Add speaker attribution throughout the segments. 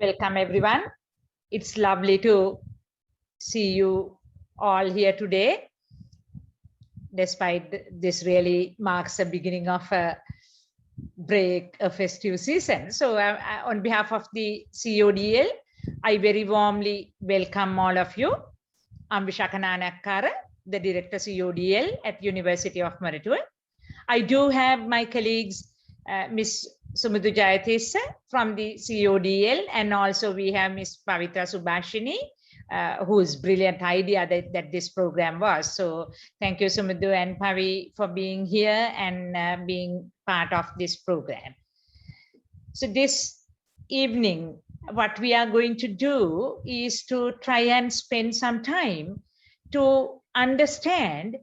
Speaker 1: Welcome everyone. It's lovely to see you all here today. Despite this really marks the beginning of a break, a festive season. So on behalf of the CODL, I very warmly welcome all of you. I'm Vishaka Nanakkara, the Director CODL at University of Maritual. I do have my colleagues, Ms. Sumudhu Jayatissa from the CODL, and also we have Ms. Pavitra Subhashini, whose brilliant idea that this program was. So thank you, Sumudhu and Pavi, for being here and being part of this program. So this evening, what we are going to do is to try and spend some time to understand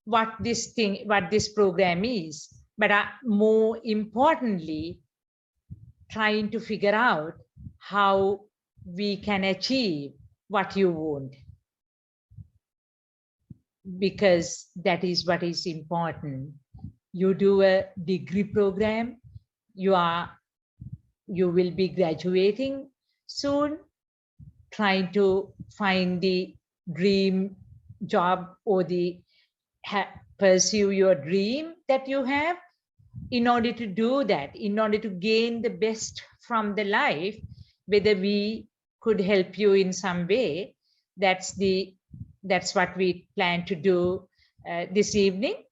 Speaker 1: what this program is, but more importantly, trying to figure out how we can achieve what you want, because that is what is important. You do a degree program, you will be graduating soon, trying to find the dream job or pursue your dream that you have. In order to do that, in order to gain the best from the life, whether we could help you in some way, that's what we plan to do this evening.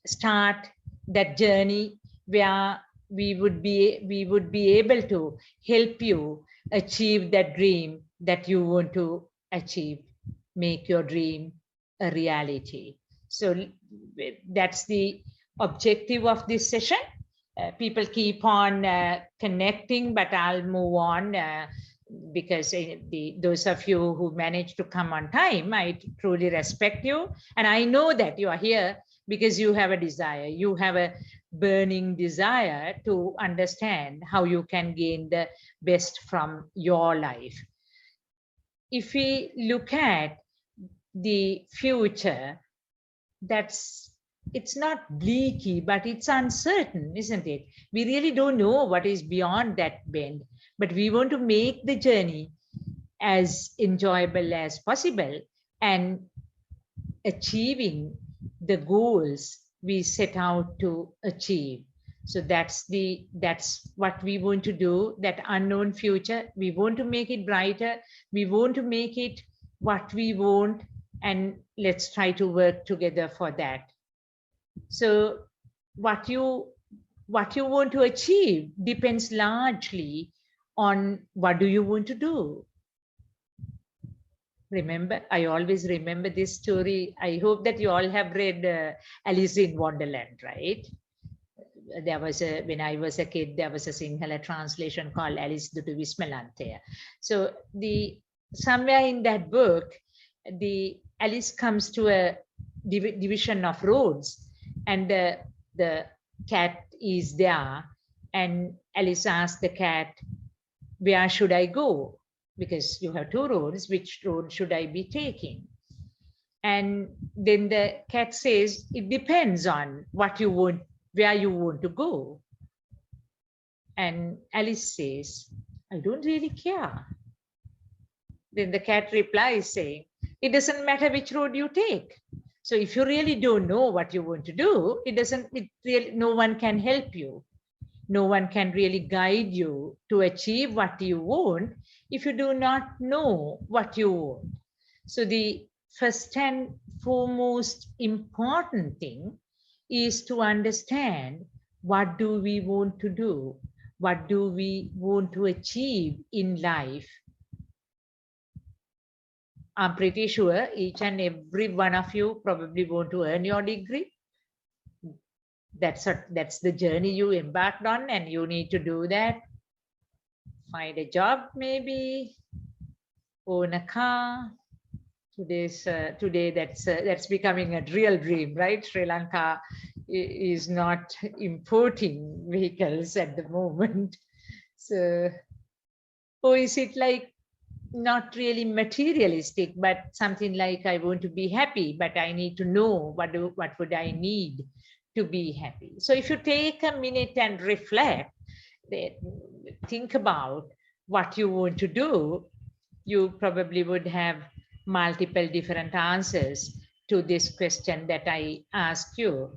Speaker 1: Start that journey where we would be able to help you achieve that dream that you want to achieve, make your dream a reality. So that's the objective of this session. People keep on connecting, but I'll move on because those of you who managed to come on time, I truly respect you. And I know that you are here because you have a desire. You have a burning desire to understand how you can gain the best from your life. If we look at the future, it's not bleaky, but it's uncertain, isn't it? We really don't know what is beyond that bend, but we want to make the journey as enjoyable as possible and achieving the goals we set out to achieve. So that's what we want to do, that unknown future. We want to make it brighter. We want to make it what we want, and let's try to work together for that. So what you want to achieve depends largely on what do you want to do. Remember, I always remember this story. I hope that you all have read Alice in Wonderland, right? There was when I was a kid, there was a Sinhala translation called Alice Dutu Vismalantaya. So somewhere in that book, Alice comes to a division of roads, and the cat is there, and Alice asks the cat, where should I go? Because you have two roads, which road should I be taking? And then the cat says, it depends on what you want, where you want to go. And Alice says, I don't really care. Then the cat replies saying, it doesn't matter which road you take. So if you really don't know what you want to do, no one can help you. No one can really guide you to achieve what you want if you do not know what you want. So the first and foremost important thing is to understand, what do we want to do? What do we want to achieve in life? I'm pretty sure each and every one of you probably want to earn your degree. That's the journey you embarked on, and you need to do that. Find a job, maybe own a car. Today that's becoming a real dream, right? Sri Lanka is not importing vehicles at the moment. So, or is it like not really materialistic, but something like, I want to be happy, but I need to know what would I need to be happy. So if you take a minute and reflect, think about what you want to do, you probably would have multiple different answers to this question that I asked you.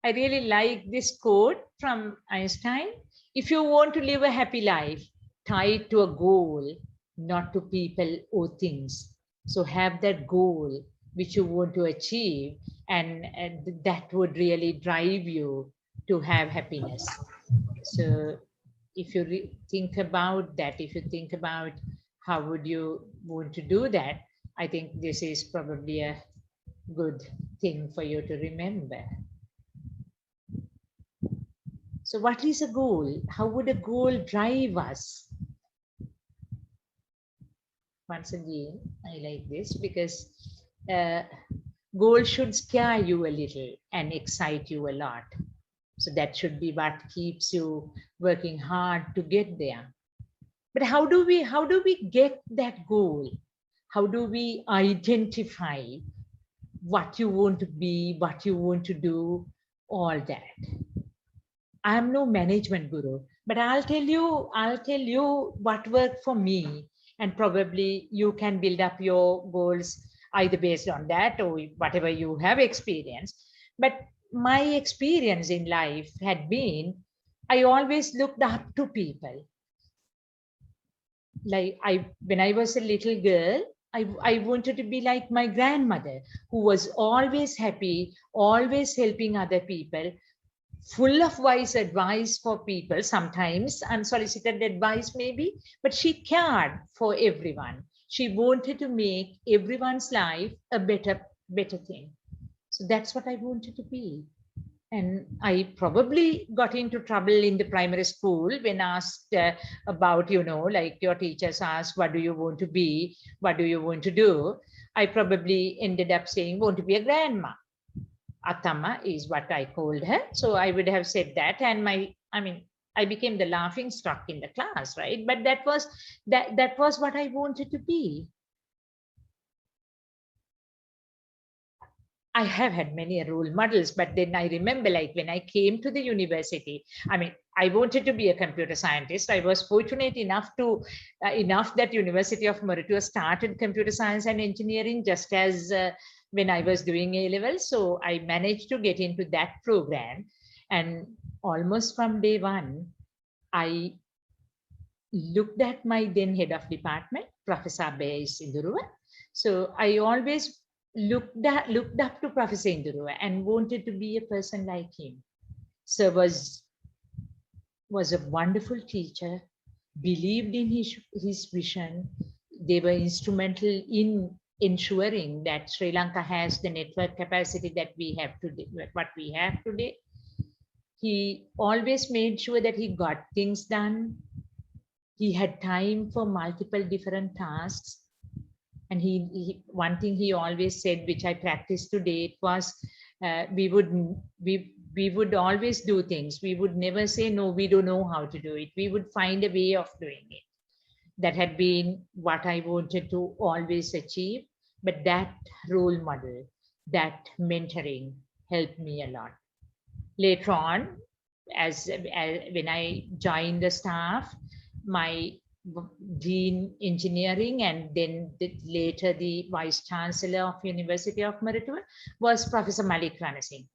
Speaker 1: I really like this quote from Einstein. If you want to live a happy life, tie it to a goal, not to people or things. So have that goal which you want to achieve, and that would really drive you to have happiness. So if you think about that, if you think about how would you want to do that, I think this is probably a good thing for you to remember. So what is a goal? How would a goal drive us? Once again, I like this because uh, goal should scare you a little and excite you a lot. So that should be what keeps you working hard to get there. But how do we get that goal? How do we identify what you want to be, what you want to do, all that? I'm no management guru, but I'll tell you what worked for me, and probably you can build up your goals either based on that or whatever you have experienced. But my experience in life had been I always looked up to people. Like when I was a little girl, I wanted to be like my grandmother, who was always happy, always helping other people, full of wise advice for people, sometimes unsolicited advice maybe, but she cared for everyone. She wanted to make everyone's life a better thing. So that's what I wanted to be. And I probably got into trouble in the primary school when asked about, like your teachers asked, what do you want to be? What do you want to do? I probably ended up saying, want to be a grandma. Atama is what I called her. So I would have said that. And I became the laughing stock in the class, right? But that was what I wanted to be. I have had many role models, but then I remember, like when I came to the university, I wanted to be a computer scientist. I was fortunate enough that University of Maratua started computer science and engineering just as when I was doing A level. So I managed to get into that program, and almost from day one, I looked at my then head of department, Professor Abhay Indurua. So I always looked up to Professor Indurua and wanted to be a person like him. So was a wonderful teacher, believed in his vision. They were instrumental in ensuring that Sri Lanka has the network capacity that we have today, what we have today. He always made sure that he got things done. He had time for multiple different tasks. And one thing he always said, which I practiced to date, was we would always do things. We would never say, no, we don't know how to do it. We would find a way of doing it. That had been what I wanted to always achieve. But that role model, that mentoring helped me a lot. Later on, as when I joined the staff, my dean engineering and then later the vice chancellor of University of Maratua was Professor Malik Ranasinghe.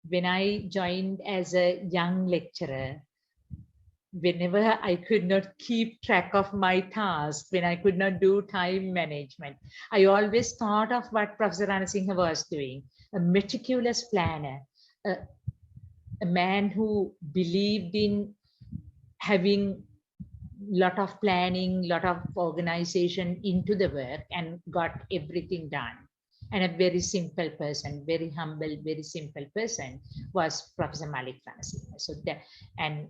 Speaker 1: When I joined as a young lecturer, whenever I could not keep track of my tasks, when I could not do time management, I always thought of what Professor Ranasinghe was doing, a meticulous planner, a man who believed in having lot of planning, lot of organization into the work and got everything done. And a very simple person, very humble, very simple person was Professor Malik Ranasinghe. So that, and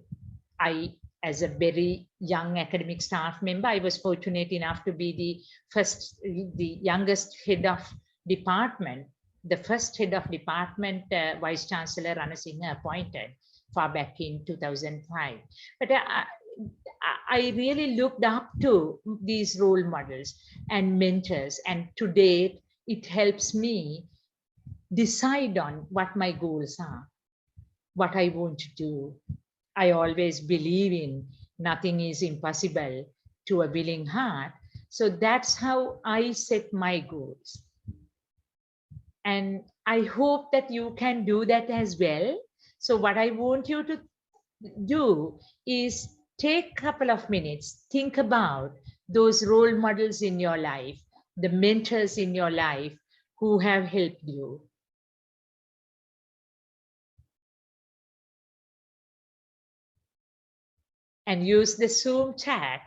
Speaker 1: I, as a very young academic staff member, I was fortunate enough to be the youngest head of department, the first head of department, Vice Chancellor Ranasinghe appointed far back in 2005. But I really looked up to these role models and mentors, and to date, it helps me decide on what my goals are, what I want to do. I always believe in nothing is impossible to a willing heart. So that's how I set my goals. And I hope that you can do that as well. So what I want you to do is take a couple of minutes, think about those role models in your life, the mentors in your life who have helped you. And use the Zoom chat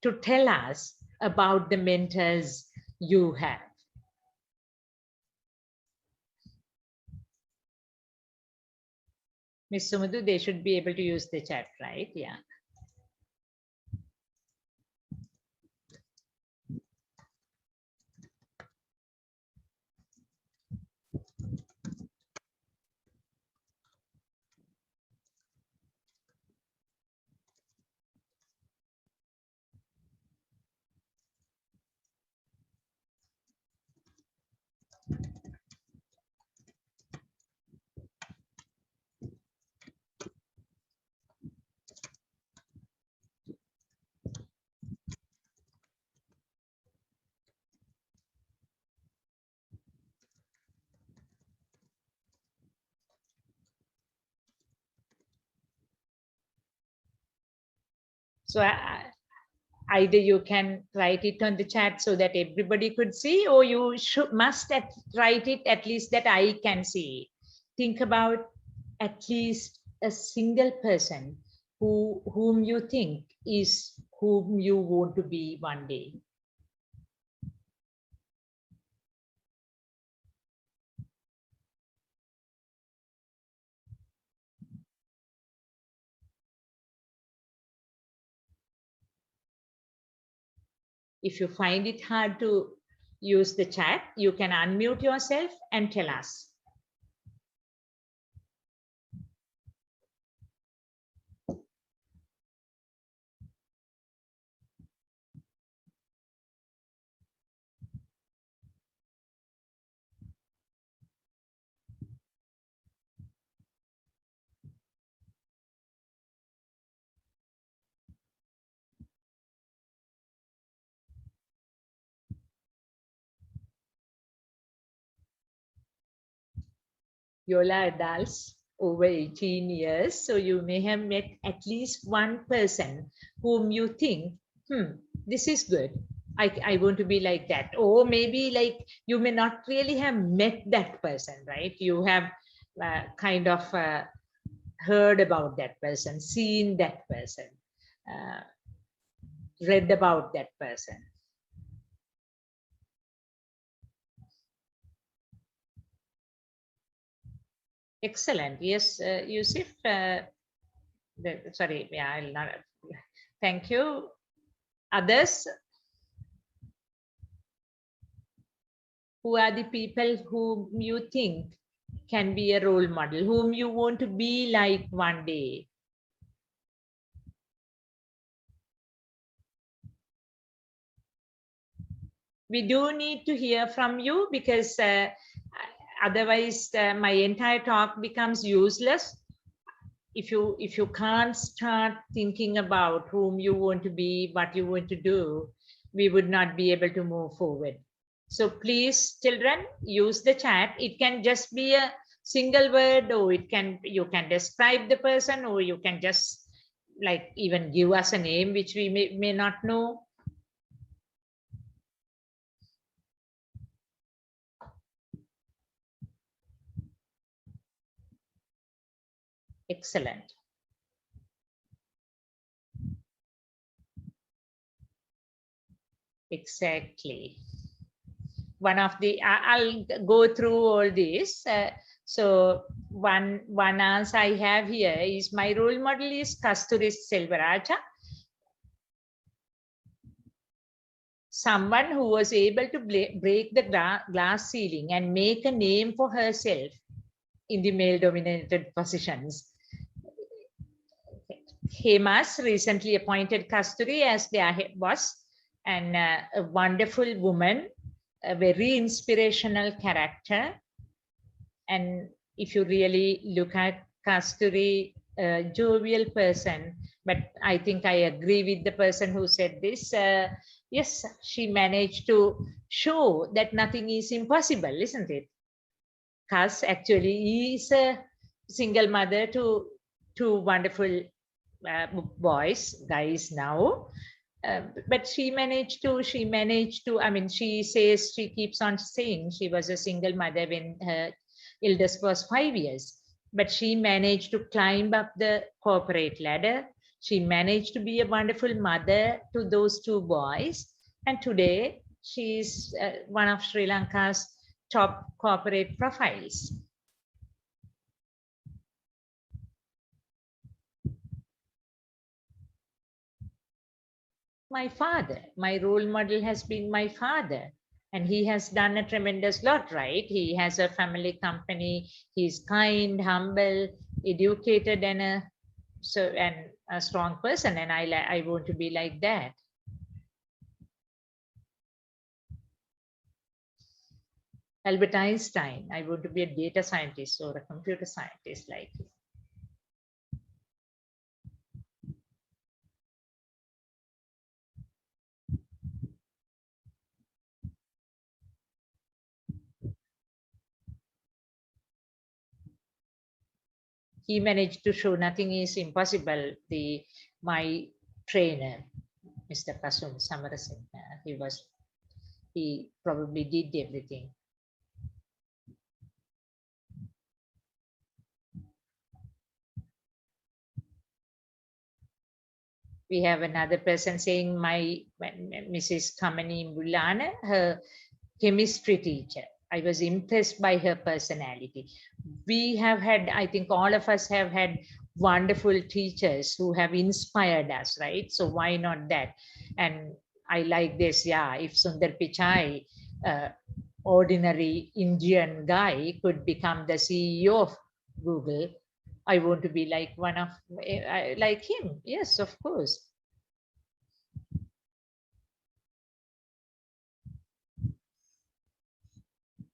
Speaker 1: to tell us about the mentors you have. Ms. Sumudhu, they should be able to use the chat, right? Yeah. So either you can write it on the chat so that everybody could see, or you must write it at least that I can see. Think about at least a single person whom you think is whom you want to be one day. If you find it hard to use the chat, you can unmute yourself and tell us. You're adults over 18 years, so you may have met at least one person whom you think, this is good. I want to be like that. Or maybe like you may not really have met that person, right? You have kind of heard about that person, seen that person, read about that person. Excellent. Yes, Yusuf. Sorry, yeah, I'll not. Thank you. Others? Who are the people whom you think can be a role model, whom you want to be like one day? We do need to hear from you, because otherwise my entire talk becomes useless. If you can't start thinking about whom you want to be, what you want to do, we would not be able to move forward. So please, children, use the chat. It can just be a single word, or you can describe the person, or you can just like even give us a name which we may not know. Excellent. Exactly. One of the, I'll go through all this. So one answer I have here is my role model is Kasturi Selvaraja, someone who was able to break the glass ceiling and make a name for herself in the male-dominated positions. Hemas recently appointed Kasturi as their head boss, and a wonderful woman, a very inspirational character. And if you really look at Kasturi, a jovial person, but I think I agree with the person who said this. Yes, she managed to show that nothing is impossible, isn't it? Kas actually is a single mother to two wonderful guys now. But she managed to, I mean, she says, she keeps on saying she was a single mother when her eldest was 5 years. But she managed to climb up the corporate ladder. She managed to be a wonderful mother to those two boys. And today she is one of Sri Lanka's top corporate profiles. My father, my role model has been my father, and he has done a tremendous lot, right? He has a family company. He's kind, humble, educated, and a strong person, and I want to be like that. Albert Einstein, I want to be a data scientist or a computer scientist like him. He managed to show nothing is impossible. My trainer, Mr. Kasum Samarasinghe, he probably did everything. We have another person saying Mrs. Kamani Mulana, her chemistry teacher. I was impressed by her personality. We have had, I think all of us have had wonderful teachers who have inspired us, right? So why not that? And I like this, yeah, if Sundar Pichai, ordinary Indian guy, could become the CEO of Google, I want to be like like him. Yes, of course.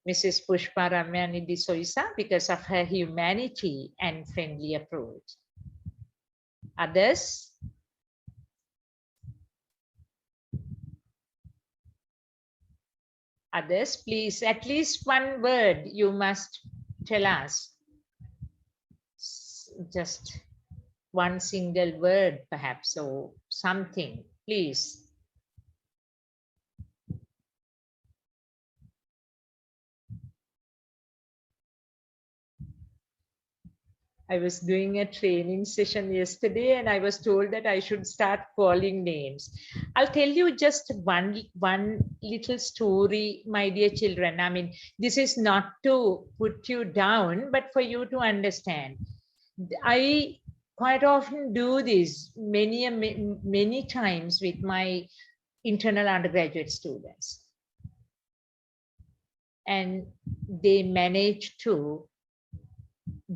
Speaker 1: Mrs. Pushpa Ramyanidhi Soisa, because of her humanity and friendly approach. Others? Others, please, at least one word you must tell us. Just one single word, perhaps, or something, please. I was doing a training session yesterday and I was told that I should start calling names. I'll tell you just one little story, my dear children. I mean, this is not to put you down, but for you to understand. I quite often do this many times with my internal undergraduate students. And they manage to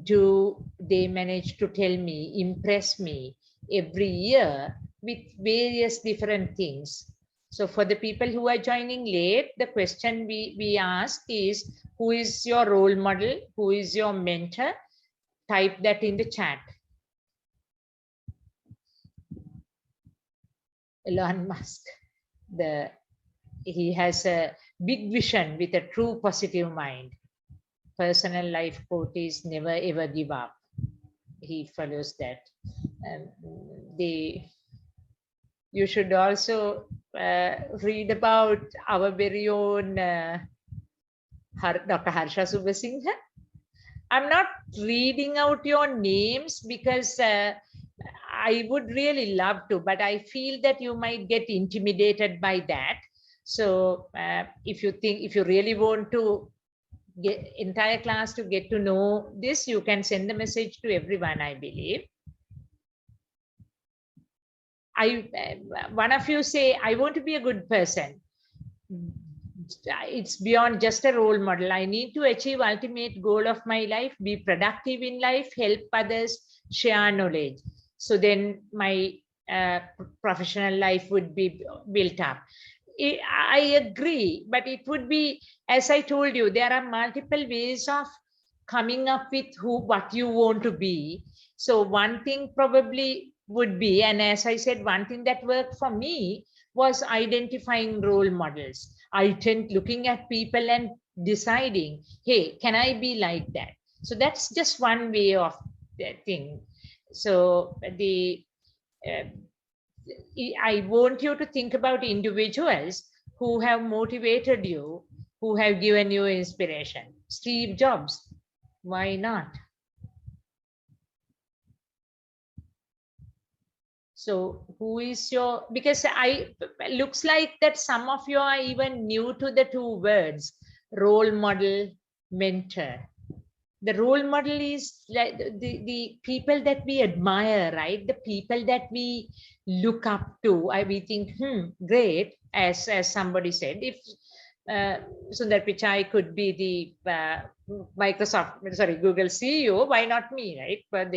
Speaker 1: tell me, impress me every year with various different things. So for the people who are joining late, the question we ask is, who is your role model? Who is your mentor? Type that in the chat. Elon Musk, he has a big vision with a true positive mind. Personal life quote is never ever give up. He follows that. You should also read about our very own Dr. Harsha Subasinghe. I'm not reading out your names because I would really love to, but I feel that you might get intimidated by that. So if you really want to get entire class to get to know this, you can send the message to everyone, I believe. One of you say, I want to be a good person. It's beyond just a role model. I need to achieve ultimate goal of my life, be productive in life, help others, share knowledge. So then my professional life would be built up. I agree, but it would be, as I told you, there are multiple ways of coming up with what you want to be. So one thing probably would be, and as I said, one thing that worked for me was identifying role models. I tend looking at people and deciding, hey, can I be like that? So that's just one way of the thing. So I want you to think about individuals who have motivated you, who have given you inspiration. Steve Jobs, why not? So who is your, because looks like that some of you are even new to the two words, role model, mentor. The role model is like the people that we admire, right? The people that we look up to. We think, great, as somebody said, if Sundar Pichai could be the Google CEO, why not me, right? But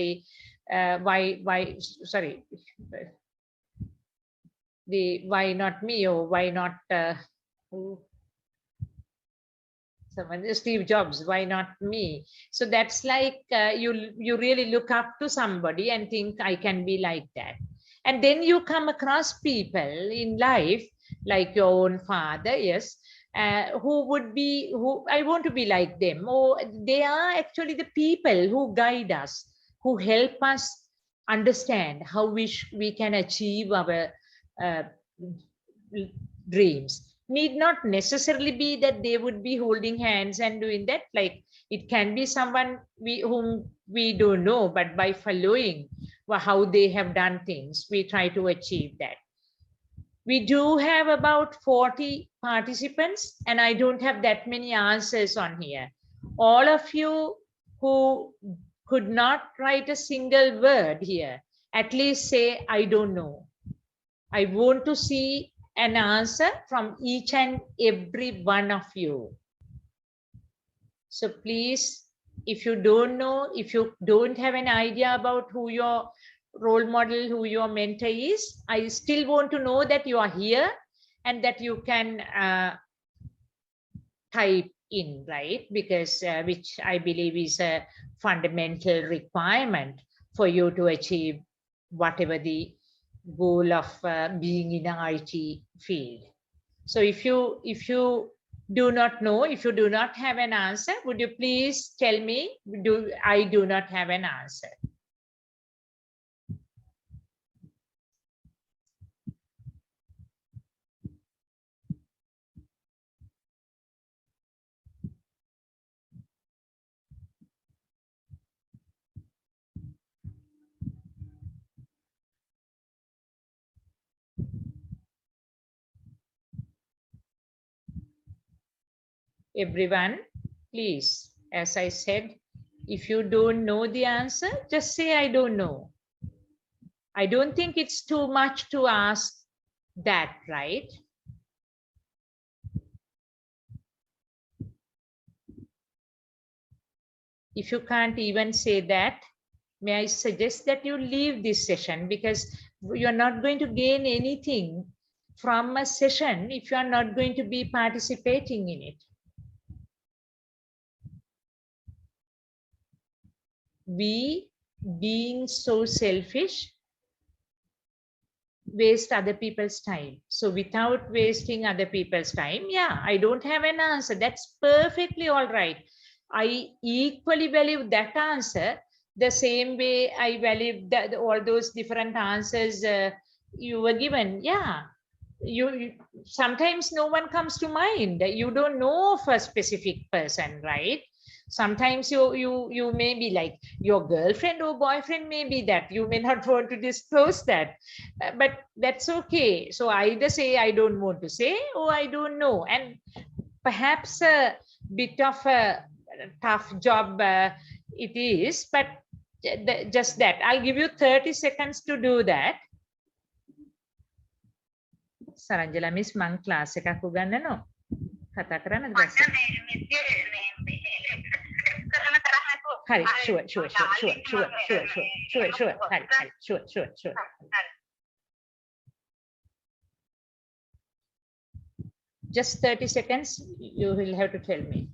Speaker 1: why not me, or why not someone, Steve Jobs, why not me? So that's like you really look up to somebody and think, I can be like that. And then you come across people in life, like your own father, yes, who I want to be like them, or they are actually the people who guide us, who help us understand how we can achieve our uh, dreams. Need not necessarily be that they would be holding hands and doing that. Like, it can be someone whom we don't know, but by following how they have done things, we try to achieve that. We do have about 40 participants, and I don't have that many answers on here. All of you who could not write a single word here, at least say, I don't know. I want to see an answer from each and every one of you. So please, if you don't know, if you don't have an idea about who your role model, who your mentor is, I still want to know that you are here and that you can type in, right? Because which I believe is a fundamental requirement for you to achieve whatever the goal of being in an IT field. So if you do not know, if you do not have an answer, would you please tell me, I do not have an answer? Everyone, please, as I said, if you don't know the answer, just say, I don't know. I don't think it's too much to ask that, right? If you can't even say that, may I suggest that you leave this session, because you're not going to gain anything from a session if you are not going to be participating in it. We, being so selfish, waste other people's time. So without wasting other people's time, yeah, I don't have an answer. That's perfectly all right. I equally value that answer the same way I value all those different answers you were given. Yeah, you sometimes no one comes to mind. You don't know of a specific person, right? Sometimes you may be like, your girlfriend or boyfriend may be that you may not want to disclose that, but that's okay. So either say, I don't want to say, or I don't know. And perhaps a bit of a tough job it is, but just that. I'll give you 30 seconds to do that. Saranjala Miss, මං class එකක් උගන්වනවා. කතා කරන්නද? Hari, sure. Hari, sure. Just 30 seconds, you will have to tell me.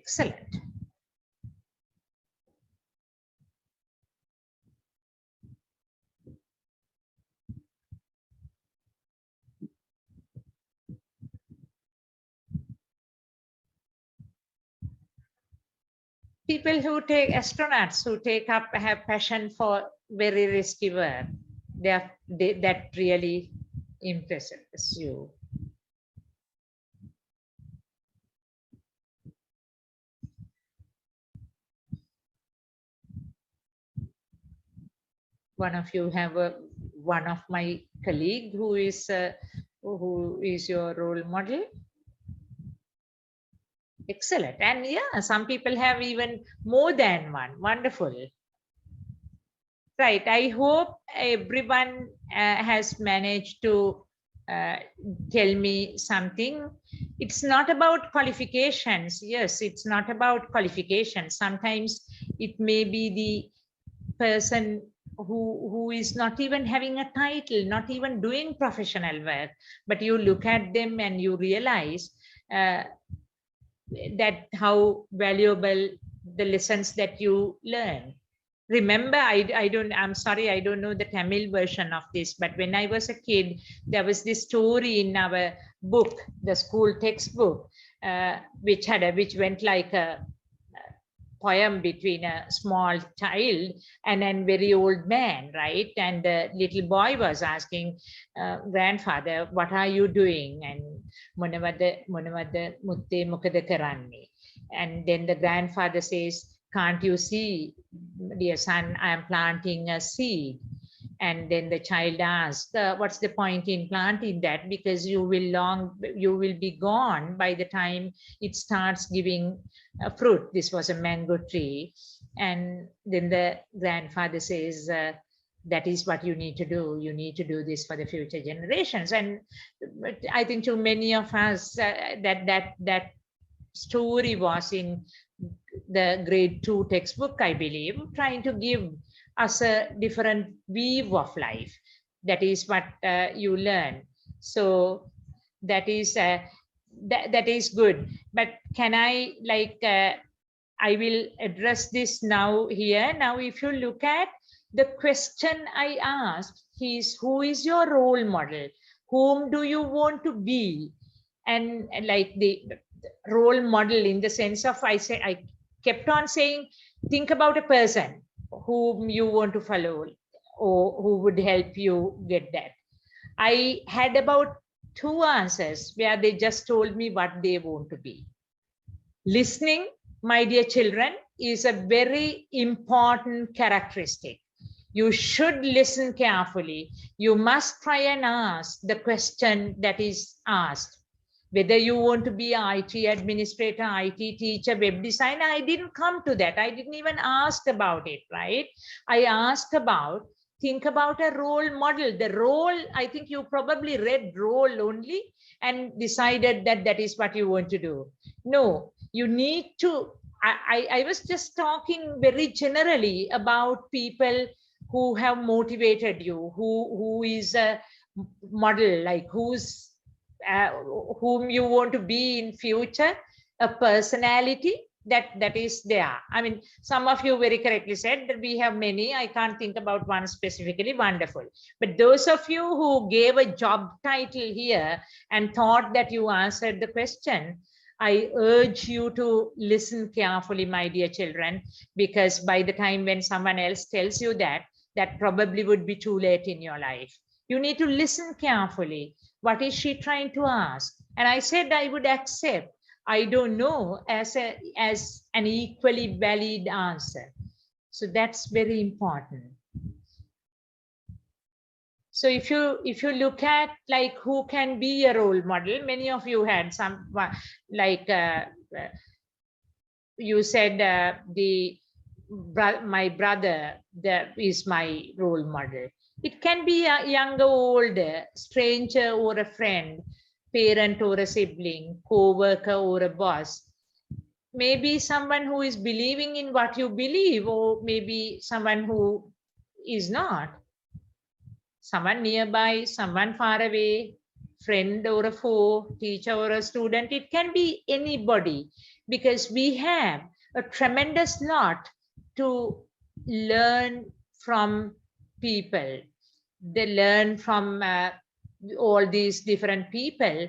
Speaker 1: Excellent. People who take astronauts who have passion for very risky work, that really impresses you. One of you have one of my colleague who is your role model. Excellent. And yeah, some people have even more than one. Wonderful. Right. I hope everyone has managed to tell me something. It's not about qualifications. Yes, it's not about qualifications. Sometimes it may be the person who is not even having a title, not even doing professional work, but you look at them and you realize that how valuable the lessons that you learn. Remember, I'm sorry, I don't know the Tamil version of this, but when I was a kid, there was this story in our book, the school textbook, which went like a poem between a small child and a very old man, right? And the little boy was asking, grandfather, what are you doing? And monavada mutte mukada karanne. And then the grandfather says, can't you see, dear son, I am planting a seed. And then the child asks, what's the point in planting that? Because you will be gone by the time it starts giving fruit. This was a mango tree. And then the grandfather says, that is what you need to do. You need to do this for the future generations. And I think to many of us, that story was in the grade 2 textbook, I believe, trying to give us a different view of life. That is what you learn. So that is that is good. But can I I will address this now here. Now, if you look at the question I asked, who is your role model? Whom do you want to be? And like the role model in the sense of, I kept on saying, think about a person whom you want to follow or who would help you get that. I had about 2 answers where they just told me what they want to be. Listening, my dear children, is a very important characteristic. You should listen carefully. You must try and ask the question that is asked. Whether you want to be an IT administrator, IT teacher, web designer, I didn't come to that. I didn't even ask about it, right? I asked about, think about a role model. The role, I think you probably read role only and decided that that is what you want to do. No, you need to, I was just talking very generally about people who have motivated you, who is a model, like whom you want to be in future, a personality that is there. I mean, some of you very correctly said that we have many. I can't think about one specifically. Wonderful. But those of you who gave a job title here and thought that you answered the question, I urge you to listen carefully, my dear children, because by the time when someone else tells you that, that probably would be too late in your life. You need to listen carefully. What is she trying to ask? And I said I would accept I don't know as an equally valid answer. So that's very important. So if you look at like who can be a role model, many of you had some like you said my brother that is my role model. It can be a younger, older, stranger or a friend, parent or a sibling, co-worker or a boss. Maybe someone who is believing in what you believe, or maybe someone who is not. Someone nearby, someone far away, friend or a foe, teacher or a student. It can be anybody, because we have a tremendous lot to learn from people. They learn from all these different people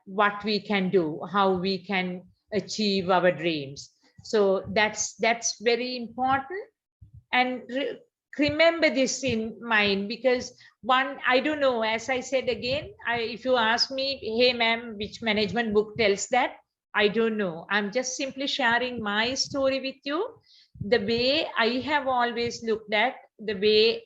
Speaker 1: what we can do, how we can achieve our dreams. So that's very important. And remember this in mind, because one, I don't know, as I said again, if you ask me, hey ma'am, which management book tells that, I don't know. I'm just simply sharing my story with you, the way I have always looked at, the way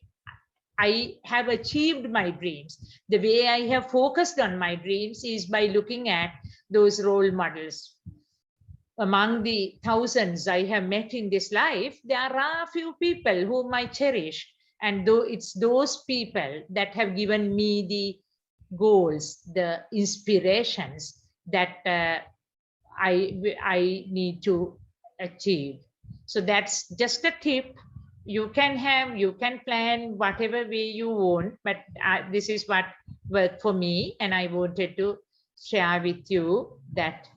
Speaker 1: I have achieved my dreams, the way I have focused on my dreams is by looking at those role models. Among the thousands I have met in this life, there are a few people whom I cherish. And though it's those people that have given me the goals, the inspirations that I need to achieve. So that's just a tip. You can plan whatever way you want, but this is what worked for me. And I wanted to share with you that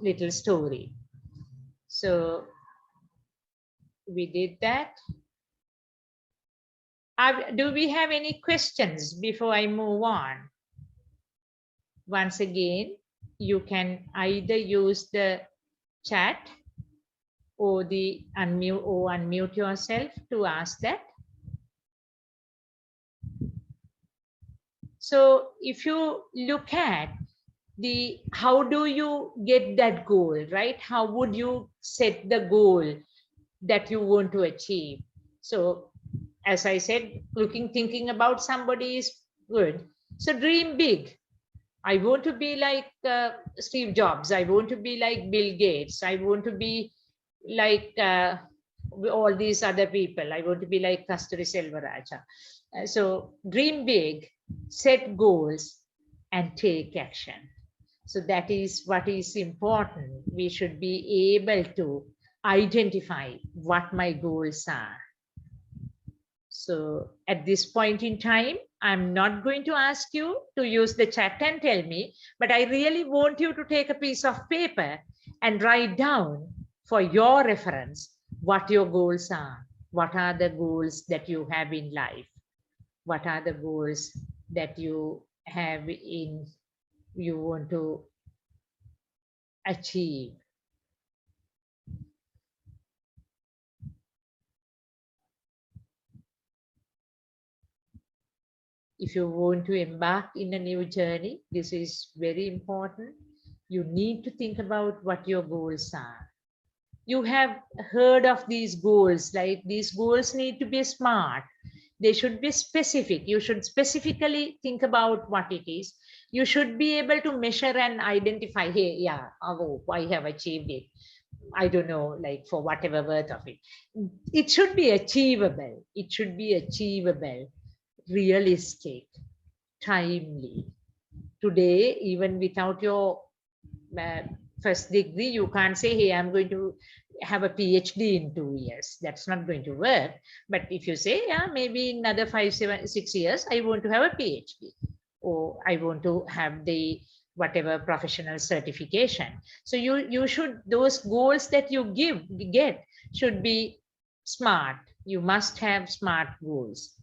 Speaker 1: little story. So we did that. Do we have any questions before I move on? Once again, you can either use the chat or the unmute yourself to ask that. So if you look at how do you get that goal, right? How would you set the goal that you want to achieve? So as I said, thinking about somebody is good. So dream big. I want to be like Steve Jobs. I want to be like Bill Gates. I want to be like all these other people. I want to be like Kasturi Selvaraja. So dream big, set goals, and take action. So that is what is important. We should be able to identify what my goals are. So at this point in time, I'm not going to ask you to use the chat and tell me, but I really want you to take a piece of paper and write down for your reference what your goals are. What are the goals that you have in life? What are the goals that you have you want to achieve? If you want to embark in a new journey, this is very important. You need to think about what your goals are. You have heard of these goals, like these goals need to be smart. They should be specific. You should specifically think about what it is. You should be able to measure and identify, hey, yeah, oh, I have achieved it. I don't know, like for whatever worth of it. It should be achievable. It should be achievable, realistic, timely. Today, even without your first degree, you can't say, hey, I'm going to have a PhD in 2 years. That's not going to work. But if you say, yeah, maybe in another 5, 7, 6 years, I want to have a PhD, or I want to have the whatever professional certification. So you should, those goals that you get should be smart. You must have smart goals.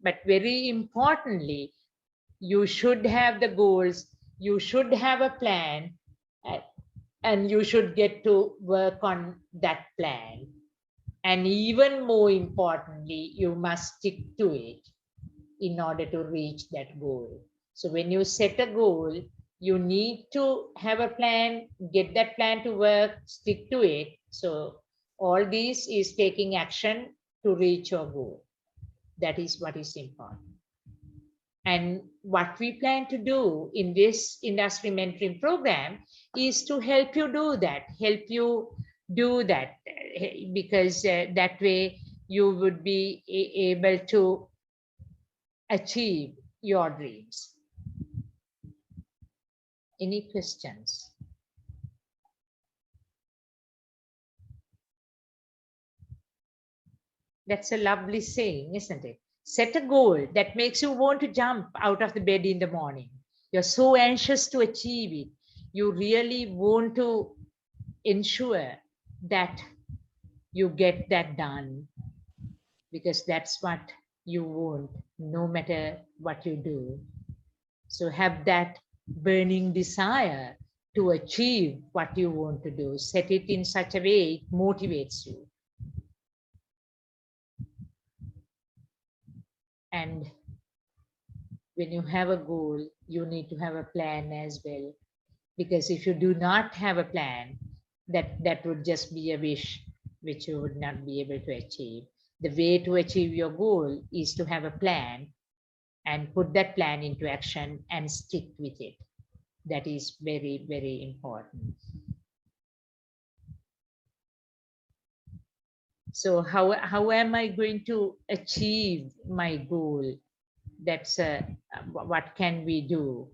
Speaker 1: But very importantly, you should have the goals, you should have a plan, and you should get to work on that plan. And even more importantly, you must stick to it in order to reach that goal. So when you set a goal, you need to have a plan, get that plan to work, stick to it. So all these is taking action to reach your goal. That is what is important. And what we plan to do in this industry mentoring program is to help you do that, because that way you would be able to achieve your dreams. Any questions? That's a lovely saying, isn't it? Set a goal that makes you want to jump out of the bed in the morning. You're so anxious to achieve it. You really want to ensure that you get that done, because that's what you want, no matter what you do. So have that burning desire to achieve what you want to do. Set it in such a way it motivates you. And when you have a goal, you need to have a plan as well. Because if you do not have a plan, that would just be a wish which you would not be able to achieve. The way to achieve your goal is to have a plan and put that plan into action and stick with it. That is very, very important. So how am I going to achieve my goal? That's what can we do?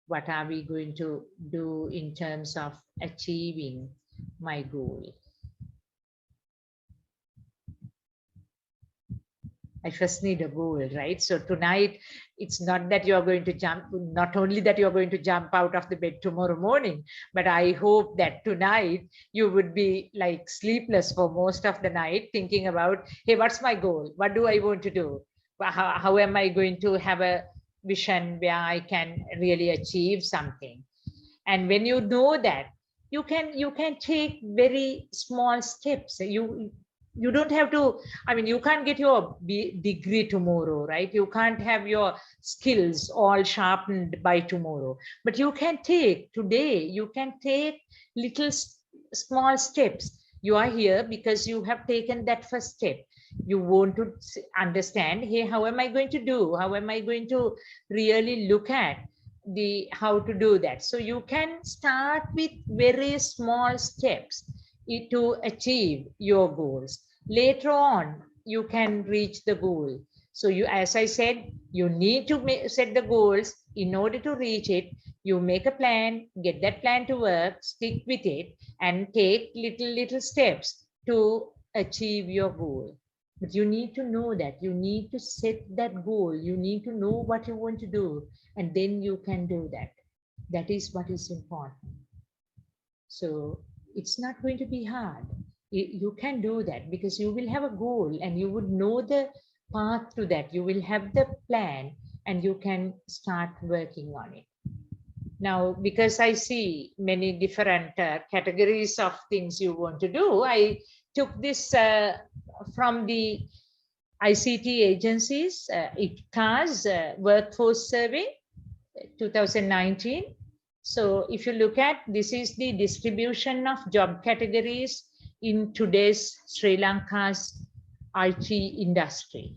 Speaker 1: What are we going to do in terms of achieving my goal? I first need a goal, right? So tonight, it's not that you're going to jump, not only that you're going to jump out of the bed tomorrow morning, but I hope that tonight you would be like sleepless for most of the night thinking about, hey, what's my goal? What do I want to do? How am I going to have a vision where I can really achieve something? And when you know that, you can take very small steps. You don't have to, I mean, you can't get your degree tomorrow, right? You can't have your skills all sharpened by tomorrow, but you can take today, you can take little small steps. You are here because you have taken that first step. You want to understand, hey, how am I going to do? How am I going to really look at the how to do that? So you can start with very small steps to achieve your goals. Later on, you can reach the goal. So you, as I said, you need to set the goals. In order to reach it, you make a plan, get that plan to work, stick with it, and take little steps to achieve your goal. But you need to know that, you need to set that goal, you need to know what you want to do, and then you can do that. That is what is important. So it's not going to be hard. You can do that because you will have a goal and you would know the path to that. You will have the plan and you can start working on it. Now, because I see many different categories of things you want to do, I took this from the ICT agencies, ICTA's workforce survey 2019. So if you look at, this is the distribution of job categories in today's Sri Lanka's IT industry.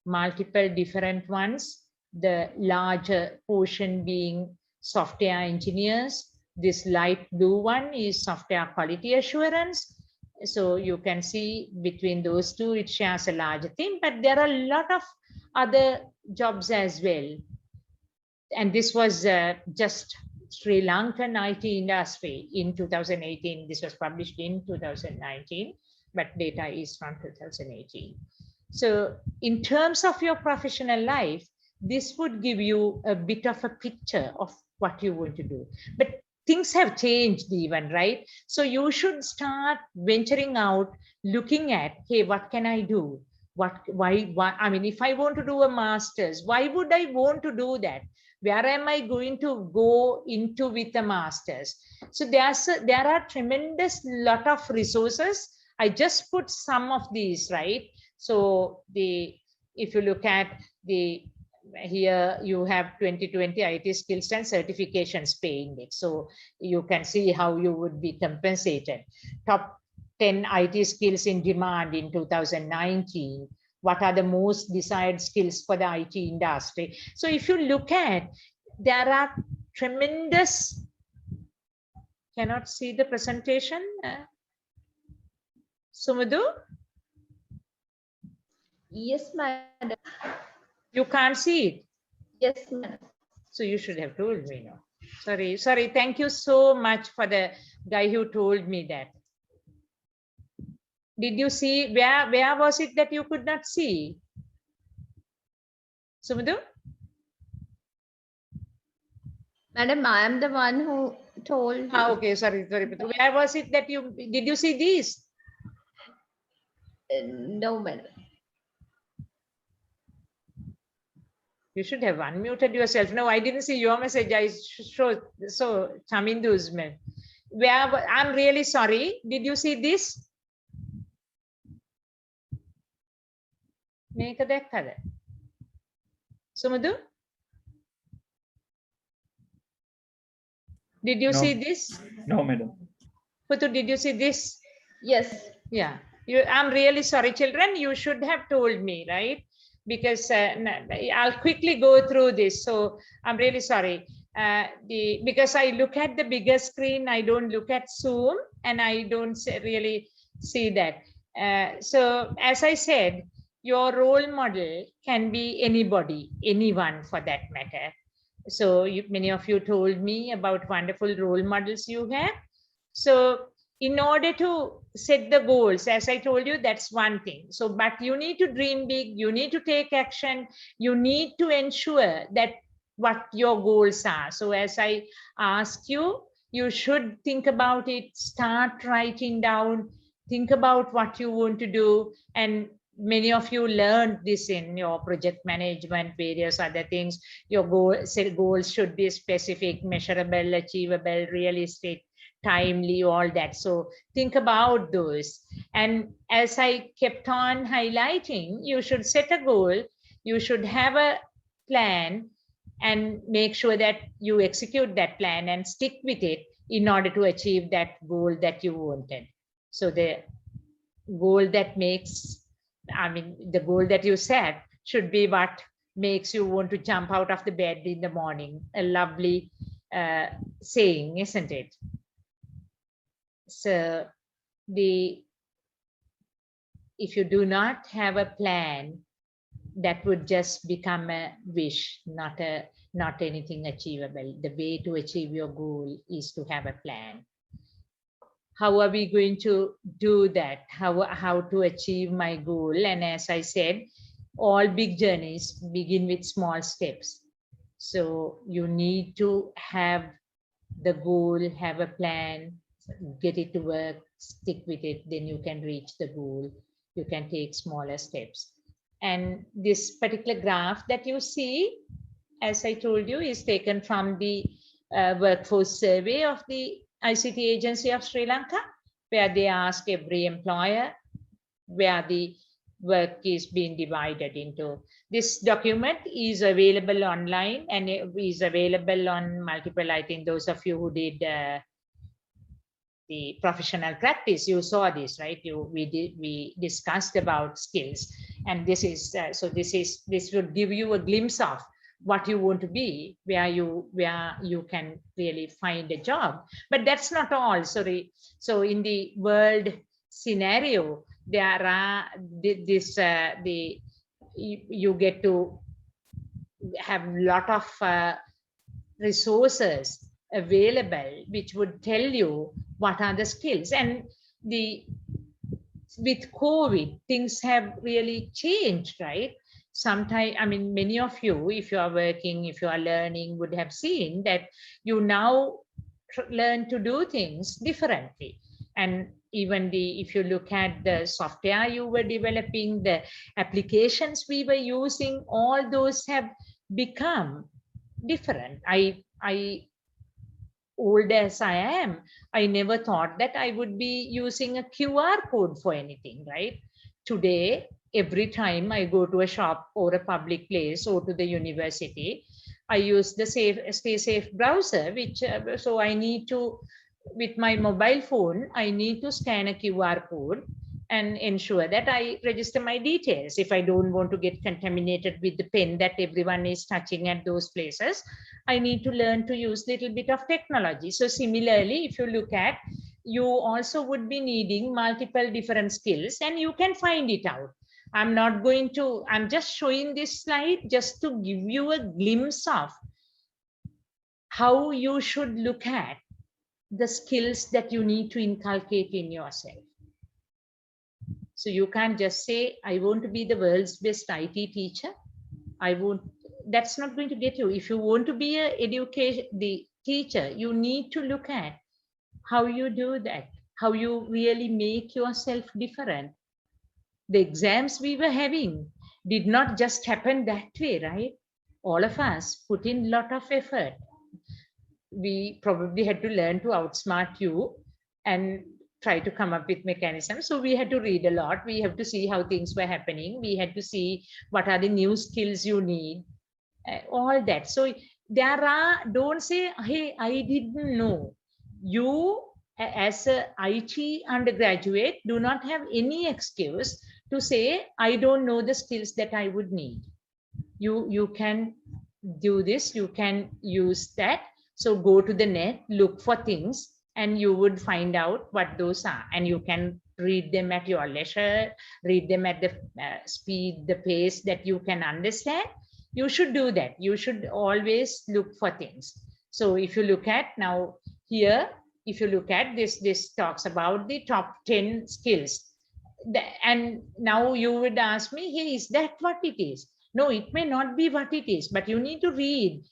Speaker 1: Multiple different ones, the larger portion being software engineers. This light blue one is software quality assurance. So you can see between those two, it shares a larger thing, but there are a lot of other jobs as well. And this was just Sri Lankan IT industry in 2018. This was published in 2019, but data is from 2018. So in terms of your professional life, this would give you a bit of a picture of what you want to do. But things have changed even, right? So you should start venturing out, looking at, hey, what can I do? Why, I mean, if I want to do a master's, why would I want to do that? Where am I going to go into with a master's? So there are tremendous lot of resources. I just put some of these, right? So if you look at the here you have 2020 IT skills and certifications pay index. So you can see how you would be compensated. Top 10 IT skills in demand in 2019. What are the most desired skills for the IT industry? So if you look at, there are tremendous, cannot see the presentation. Sumudu?
Speaker 2: Yes, madam.
Speaker 1: You can't see it.
Speaker 2: Yes, madam.
Speaker 1: So you should have told me, no. Sorry. Thank you so much for the guy who told me that. Did you see, where was it that you could not see? Sumudu?
Speaker 2: Madam, I am the one who told you.
Speaker 1: Okay, sorry. Where was it that did you see these?
Speaker 2: No, madam.
Speaker 1: You should have unmuted yourself. No, I didn't see your message. I showed, so Chamindu's mail. I'm really sorry. Did you see this? මේක දැක්කද? Sumudu? Did you see this?
Speaker 3: No, madam.
Speaker 1: Puthu, did you see this?
Speaker 2: Yes.
Speaker 1: Yeah. I'm really sorry, children. You should have told me, right? Because I'll quickly go through this. So I'm really sorry. Because I look at the bigger screen, I don't look at Zoom, and I don't really see that. So as I said, your role model can be anybody, anyone for that matter. So many of you told me about wonderful role models you have. So in order to set the goals, as I told you, that's one thing. So, but you need to dream big, you need to take action, you need to ensure that what your goals are. So as I ask you, you should think about it, start writing down, think about what you want to do. And many of you learned this in your project management, various other things. Your goals should be specific, measurable, achievable, realistic, timely, all that. So think about those. And as I kept on highlighting, you should set a goal, you should have a plan, and make sure that you execute that plan and stick with it in order to achieve that goal that you wanted. So the goal that makes, the goal that you set should be what makes you want to jump out of the bed in the morning. A lovely saying, isn't it? So if you do not have a plan, that would just become a wish, not anything achievable. The way to achieve your goal is to have a plan. How are we going to do that? How to achieve my goal? And as I said, all big journeys begin with small steps. So you need to have the goal, have a plan, get it to work, stick with it, then you can reach the goal. You can take smaller steps. And this particular graph that you see, as I told you, is taken from the workforce survey of the ICT Agency of Sri Lanka, where they ask every employer where the work is being divided into. This document is available online and it is available on multiple, I think those of you who did the professional practice, you saw this, right? We discussed about skills, and this is this would give you a glimpse of what you want to be, where you can really find a job. But that's not all. Sorry. So in the world scenario, there are you get to have a lot of resources available which would tell you what are the skills. And with COVID, things have really changed, right? Sometimes, many of you, if you are working, if you are learning, would have seen that you now learn to do things differently. And even if you look at the software you were developing, the applications we were using, all those have become different. Old as I am, I never thought that I would be using a QR code for anything, right? Today, every time I go to a shop or a public place or to the university, I use the Stay Safe browser, which so I need to, with my mobile phone, I need to scan a QR code and ensure that I register my details. If I don't want to get contaminated with the pen that everyone is touching at those places, I need to learn to use a little bit of technology. So similarly, if you look at, you also would be needing multiple different skills, and you can find it out. I'm just showing this slide just to give you a glimpse of how you should look at the skills that you need to inculcate in yourself. So you can't just say, I want to be the world's best IT teacher. That's not going to get you. If you want to be the teacher, you need to look at how you do that, how you really make yourself different. The exams we were having did not just happen that way, right? All of us put in a lot of effort. We probably had to learn to outsmart you and try to come up with mechanisms. So we had to read a lot. We have to see how things were happening. We had to see what are the new skills you need, all that. So don't say, hey, I didn't know. You, as a IT undergraduate, do not have any excuse to say, I don't know the skills that I would need. You can do this, you can use that. So go to the net, look for things, and you would find out what those are. And you can read them at your leisure, read them at the speed, the pace that you can understand. You should do that. You should always look for things. So if you look at now here, if you look at this talks about the top 10 skills. And now you would ask me, hey, is that what it is? No, it may not be what it is, but you need to read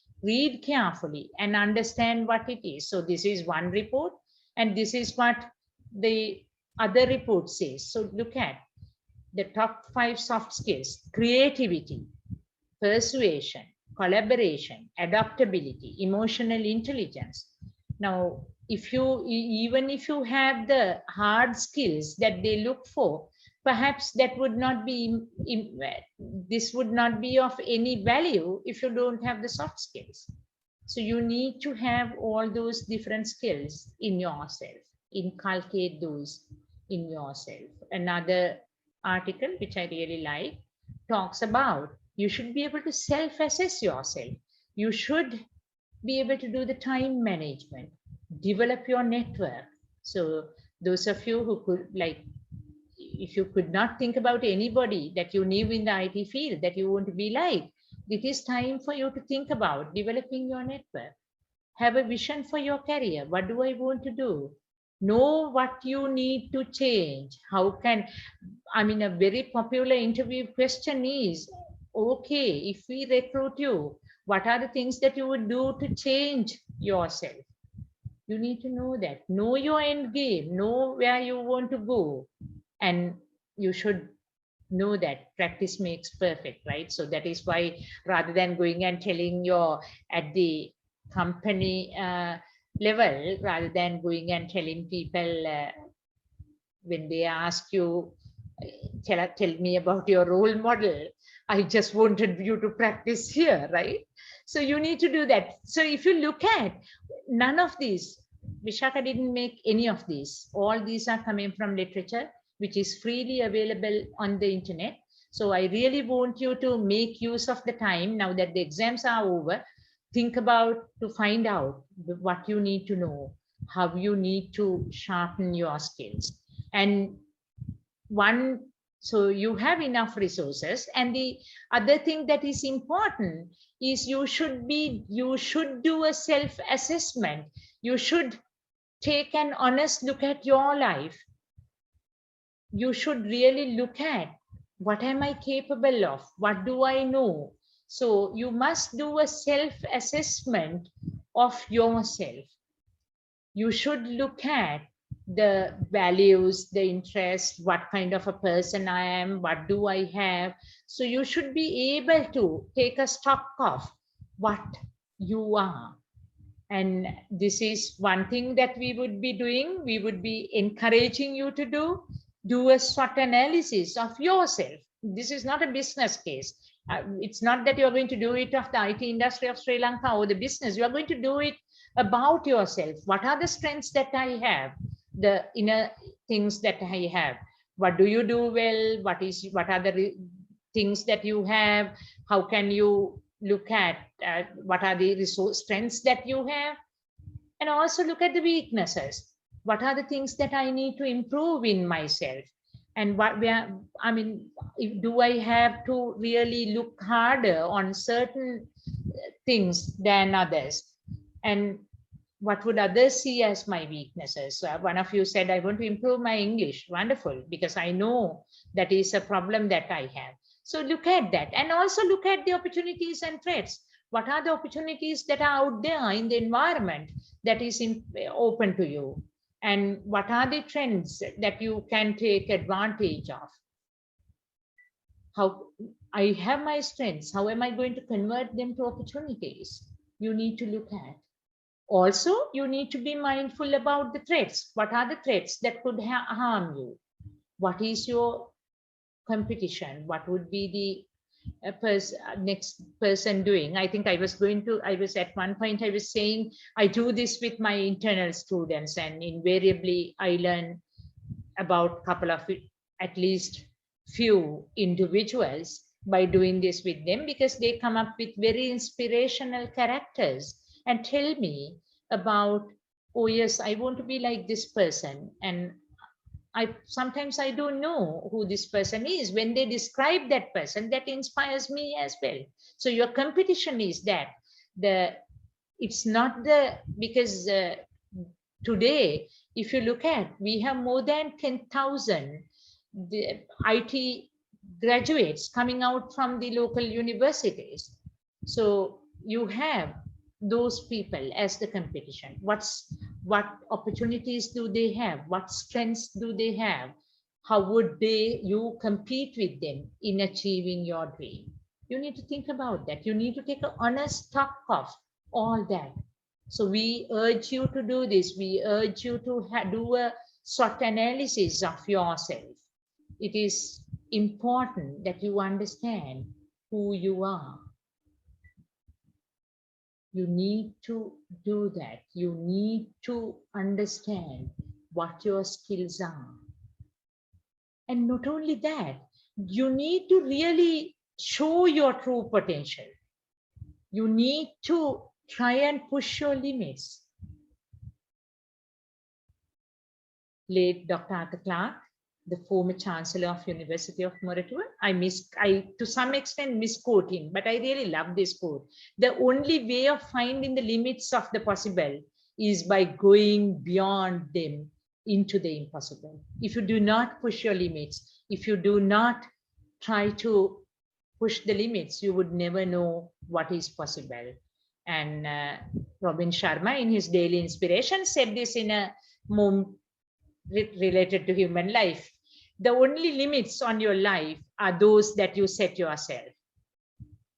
Speaker 1: carefully and understand what it is. So this is one report, and this is what the other report says. So look at the top 5 soft skills: creativity, persuasion, collaboration, adaptability, emotional intelligence. Now, even if you have the hard skills that they look for, perhaps that would not be, this would not be of any value if you don't have the soft skills. So you need to have all those different skills in yourself, inculcate those in yourself. Another article, which I really like, talks about you should be able to self-assess yourself. You should be able to do the time management, develop your network. So those of you who could, like, if you could not think about anybody that you knew in the IT field that you want to be like, it is time for you to think about developing your network. Have a vision for your career. What do I want to do? Know what you need to change. How can, I mean, a very popular interview question is, okay, if we recruit you, what are the things that you would do to change yourself? You need to know that. Know your end game. Know where you want to go. And you should know that practice makes perfect, right? So that is why, rather than going and telling at the company level, rather than going and telling people when they ask you, tell me about your role model, I just wanted you to practice here, right? So you need to do that. So if you look at none of these, Vishaka didn't make any of these. All these are coming from literature, which is freely available on the internet. So I really want you to make use of the time now that the exams are over. Think about to find out what you need to know, how you need to sharpen your skills. And so you have enough resources. And the other thing that is important is you should do a self-assessment. You should take an honest look at your life. You should really look at, what am I capable of? What do I know? So you must do a self-assessment of yourself. You should look at the values, the interests, what kind of a person I am, what do I have. So you should be able to take a stock of what you are. And this is one thing that we would be doing. We would be encouraging you to do a SWOT analysis of yourself. this is not a business case. It's not that you're going to do it of the IT industry of Sri Lanka or the business. You're going to do it about yourself. What are the strengths that I have? The inner things that I have. What do you do well? What are the things that you have? How can you look at what are the resource strengths that you have? And also look at the weaknesses. What are the things that I need to improve in myself? And do I have to really look harder on certain things than others? And what would others see as my weaknesses? One of you said, I want to improve my English. Wonderful, because I know that is a problem that I have. So look at that, and also look at the opportunities and threats. What are the opportunities that are out there in the environment that is open to you? And what are the trends that you can take advantage of? How I have my strengths, how am I going to convert them to opportunities? You need to look at. Also, you need to be mindful about the threats. What are the threats that could harm you? What is your competition? What would be the next person doing? I think I was at one point, I was saying, I do this with my internal students, and invariably I learn about a couple of, at least few individuals by doing this with them, because they come up with very inspirational characters and tell me about, oh yes, I want to be like this person. And sometimes I don't know who this person is. When they describe that person, that inspires me as well. So your competition is that it's not because today, if you look at, we have more than 10,000 IT graduates coming out from the local universities. So you have those people as the competition. What opportunities do they have? What strengths do they have? How would you compete with them in achieving your dream? You need to think about that. You need to take an honest stock of all that. So we urge you to do this. We urge you to do a SWOT analysis of yourself. It is important that you understand who you are. You need to do that. You need to understand what your skills are. And not only that, you need to really show your true potential. You need to try and push your limits. Late Dr. Arthur Clarke, the former Chancellor of University of Moratuwa, I to some extent misquote him, but I really love this quote. The only way of finding the limits of the possible is by going beyond them into the impossible. If you do not push your limits, if you do not try to push the limits, you would never know what is possible. And Robin Sharma, in his Daily Inspiration, said this in a more related to human life. The only limits on your life are those that you set yourself.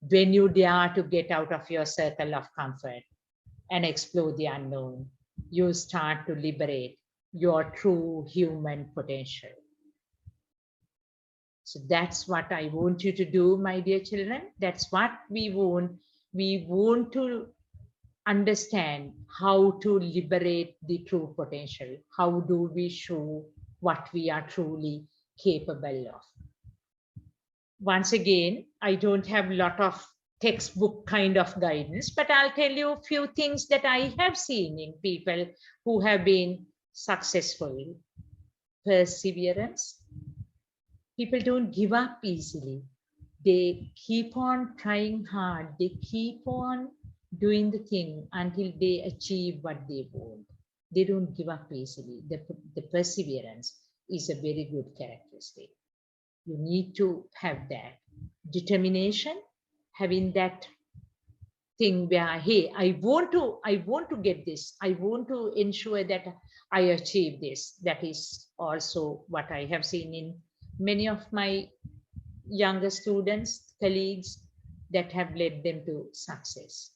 Speaker 1: When you dare to get out of your circle of comfort and explore the unknown, you start to liberate your true human potential. So that's what I want you to do, my dear children. That's what we want. We want to understand how to liberate the true potential. How do we show what we are truly capable of? Once again, I don't have a lot of textbook kind of guidance, but I'll tell you a few things that I have seen in people who have been successful. Perseverance. People don't give up easily. They keep on trying hard. They keep on doing the thing until they achieve what they want. They don't give up easily. The perseverance is a very good characteristic. You need to have that. Determination, having that thing where, hey, I want to get this. I want to ensure that I achieve this. That is also what I have seen in many of my younger students, colleagues, that have led them to success.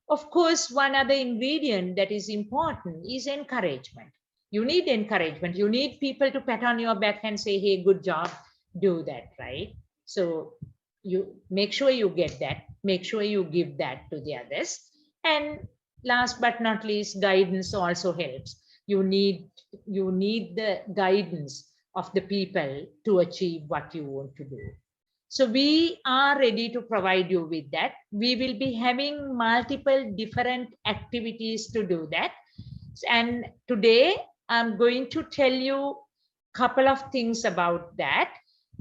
Speaker 1: Of course, one other ingredient that is important is encouragement. You need encouragement. You need people to pat on your back and say, hey, good job, do that, right? So you make sure you get that, make sure you give that to the others. And last but not least, guidance also helps. You need the guidance of the people to achieve what you want to do. So we are ready to provide you with that. We will be having multiple different activities to do that. And today I'm going to tell you a couple of things about that.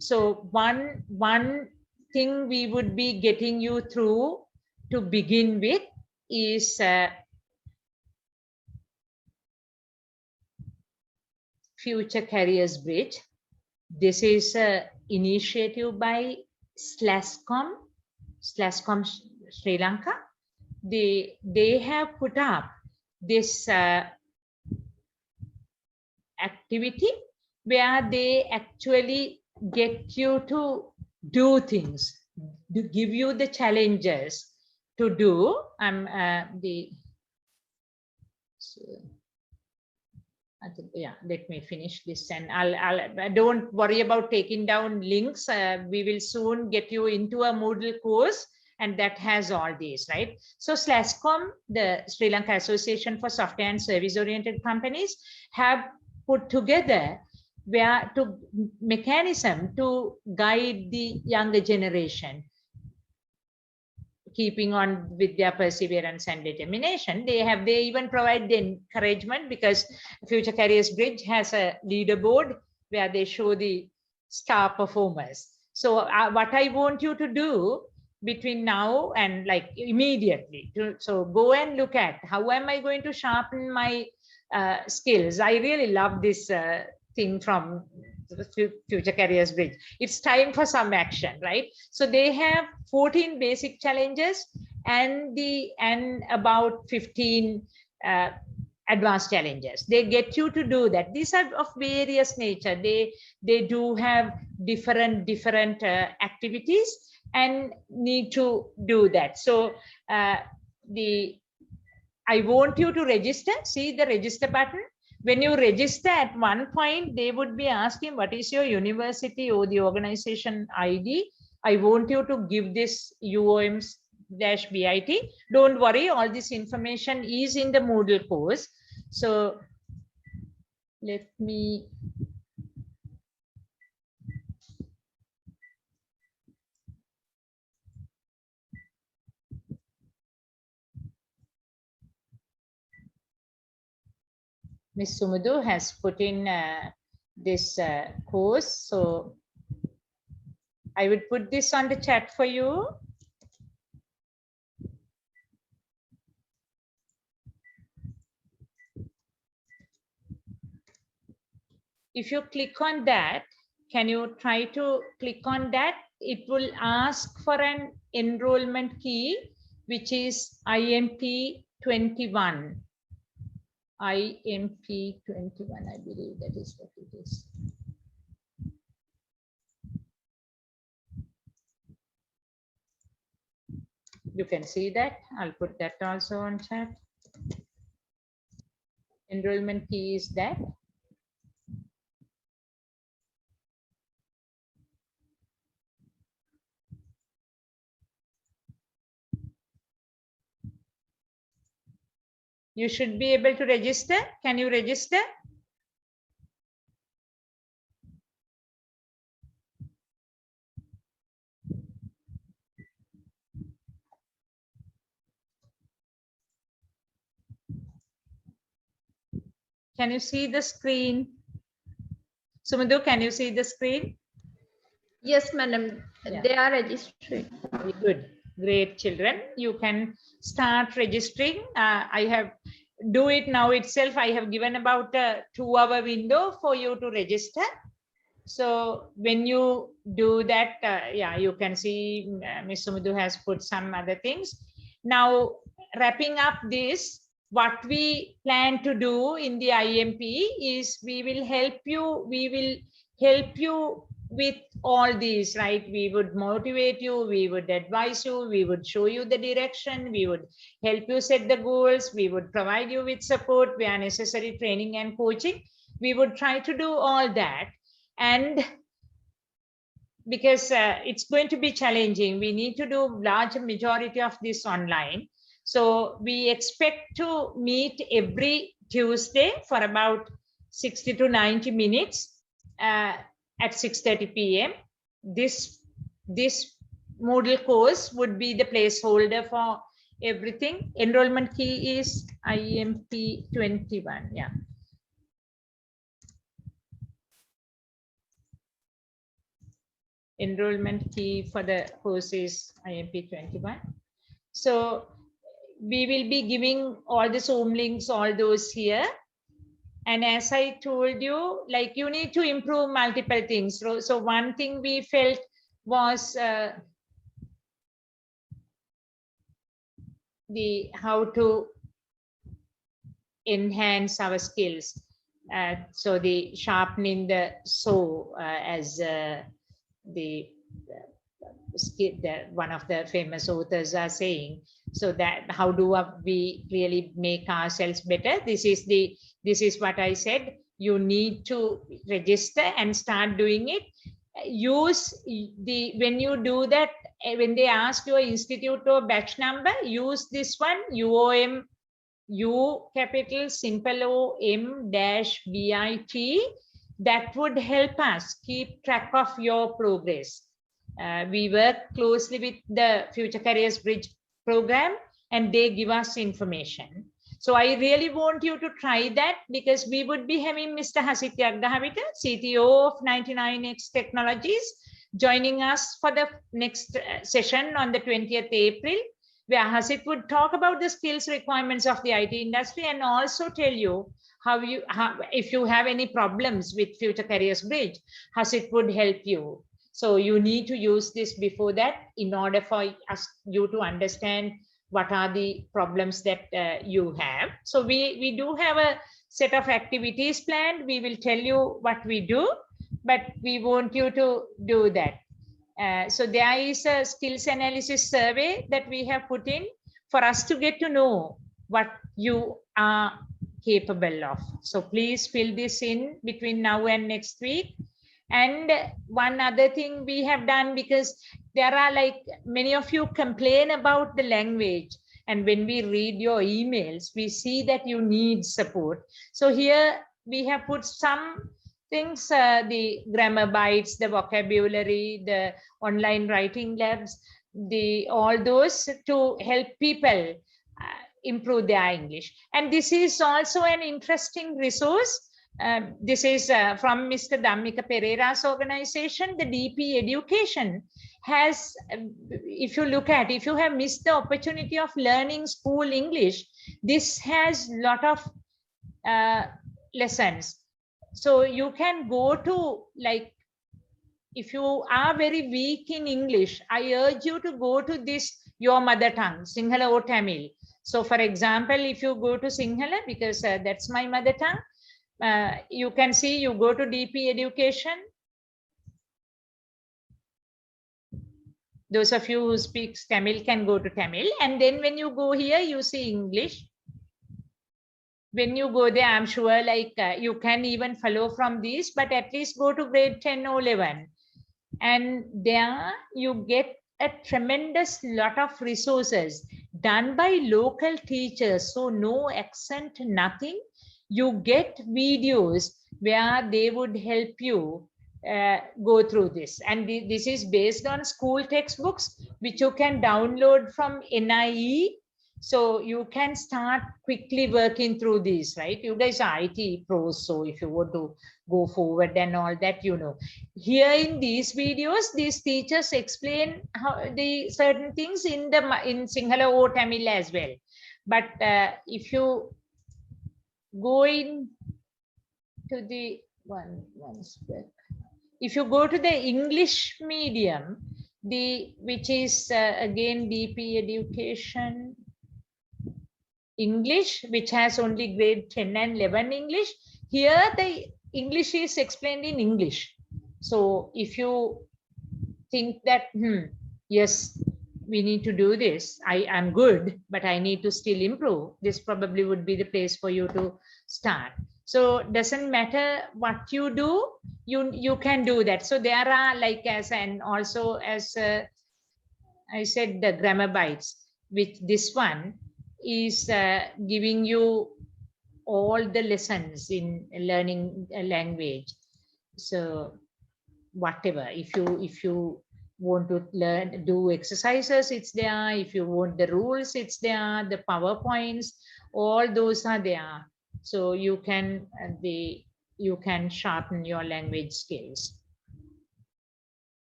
Speaker 1: So one thing we would be getting you through to begin with is Future Careers Bridge. This is an initiative by SLASCOM Sri Lanka. They have put up this activity where they actually get you to do things, to give you the challenges to do. Let me finish this, and I'll don't worry about taking down links. We will soon get you into a Moodle course, and that has all these, right? So SLASCOM, the Sri Lanka Association for Software and Service Oriented Companies, have put together mechanism to guide the younger generation, keeping on with their perseverance and determination. They even provide the encouragement, because Future Careers Bridge has a leaderboard where they show the star performers. So what I want you to do between now and like immediately, so go and look at how am I going to sharpen my skills. I really love this thing from Future Careers Bridge. It's time for some action, right? So they have 14 basic challenges and about 15 advanced challenges. They get you to do that. These are of various nature. They do have different activities and need to do that. So I want you to register. See the register button. When you register, at one point, they would be asking, what is your university or the organization ID? I want you to give this UOMs-BIT. Don't worry, all this information is in the Moodle course. So let me... Ms. Sumudu has put in this course. So I would put this on the chat for you. If you click on that, can you try to click on that? It will ask for an enrollment key, which is IMP 21. IMP 21, I believe that is what it is. You can see that. I'll put that also on chat. Enrollment key is that. You should be able to register. Can you register? Can you see the screen? Sumudu, can you see the screen?
Speaker 2: Yes, madam.
Speaker 1: Yeah.
Speaker 2: They are registering.
Speaker 1: Very good. Great, children. You can start registering. I have do it now itself. I have given about a 2-hour window for you to register. So when you do that, yeah, you can see Ms. Sumudu has put some other things. Now, wrapping up this, what we plan to do in the IMP is we will help you with all these, right? We would motivate you, we would advise you, we would show you the direction, we would help you set the goals, we would provide you with support where necessary, training and coaching. We would try to do all that. And because it's going to be challenging. We need to do large majority of this online. So we expect to meet every Tuesday for about 60 to 90 minutes at 6:30 p.m. This Moodle course would be the placeholder for everything. Enrollment key is IMP 21. Yeah. Enrollment key for the course is IMP 21. So we will be giving all the Zoom links, all those here. And as I told you, like you need to improve multiple things. So one thing we felt was how to enhance our skills. So the sharpening the saw, as one of the famous authors are saying. So that how do we really make ourselves better? This is what I said. You need to register and start doing it. Use when you do that, when they ask your institute or batch number, use this one, UOM, U capital simple O M dash BIT. That would help us keep track of your progress. We work closely with the Future Careers Bridge program, and they give us information. So I really want you to try that, because we would be having Mr. Hasit Yagdahavita, CTO of 99X Technologies, joining us for the next session on the 20th April, where Hasit would talk about the skills requirements of the IT industry and also tell you how if you have any problems with Future Careers Bridge, Hasit would help you. So you need to use this before that in order for you to understand what are the problems that you have. So we do have a set of activities planned. We will tell you what we do, but we want you to do that. So there is a skills analysis survey that we have put in for us to get to know what you are capable of. So please fill this in between now and next week. And one other thing we have done, because there are like many of you complain about the language, and when we read your emails, we see that you need support. So here we have put some things, the grammar bites, the vocabulary, the online writing labs, all those to help people improve their English. And this is also an interesting resource. This is from Mr. Dhammika Pereira's organization. The DP Education has, if you have missed the opportunity of learning school English, this has a lot of lessons. So you can go to, like, if you are very weak in English, I urge you to go to this, your mother tongue, Sinhala or Tamil. So for example, if you go to Sinhala, because that's my mother tongue, you can see, you go to DP Education. Those of you who speak Tamil can go to Tamil. And then when you go here, you see English. When you go there, I'm sure like you can even follow from these, but at least go to grade 10 or 11. And there you get a tremendous lot of resources done by local teachers. So no accent, nothing. You get videos where they would help you go through this. And this is based on school textbooks, which you can download from NIE. So you can start quickly working through these, right? You guys are IT pros, so if you want to go forward and all that, you know. Here in these videos, these teachers explain how the certain things in Sinhala or Tamil as well. But if you go in to the if you go to the English medium, which is again DP Education English, which has only grade 10 and 11 English. Here the English is explained in English. So if you think that, yes, we need to do this, I am good, but I need to still improve, this probably would be the place for you to start. So doesn't matter what you do, you can do that. So there are like and also as I said, the grammar bites, which this one is giving you all the lessons in learning a language. So whatever, if you want to do exercises, it's there. If you want the rules, it's there. The PowerPoints, all those are there. So you can you can sharpen your language skills.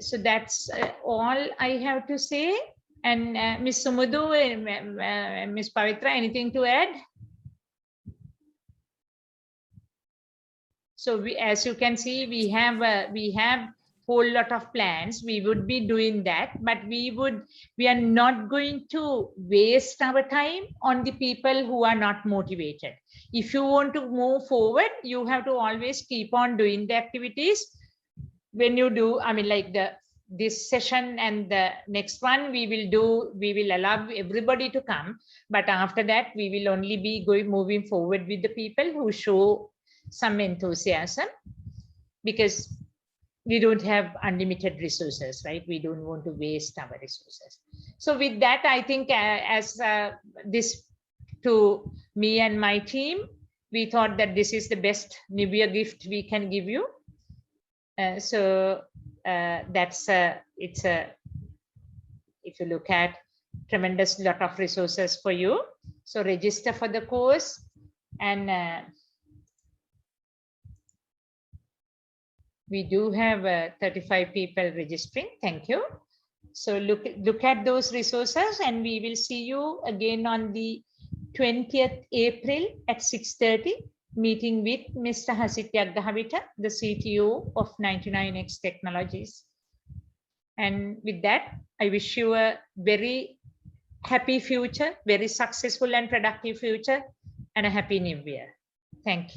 Speaker 1: So that's all I have to say. And Ms. Sumudu, Ms. Pavitra, anything to add? So as you can see, we have whole lot of plans. We would be doing that, but we are not going to waste our time on the people who are not motivated. If you want to move forward, you have to always keep on doing the activities. When you do, I mean, like this session and the next one, we will allow everybody to come, but after that we will only be moving forward with the people who show some enthusiasm, because we don't have unlimited resources, right? We don't want to waste our resources. So with that, I think as this to me and my team, we thought that this is the best New Year gift we can give you. So that's it's a, if you look at, tremendous lot of resources for you. So register for the course, and we do have 35 people registering. Thank you. So look at those resources, and we will see you again on the 20th April at 6:30, meeting with Mr. Hasit Yagdahavita, the CTO of 99X Technologies. And with that, I wish you a very happy future, very successful and productive future, and a happy New Year. Thank you.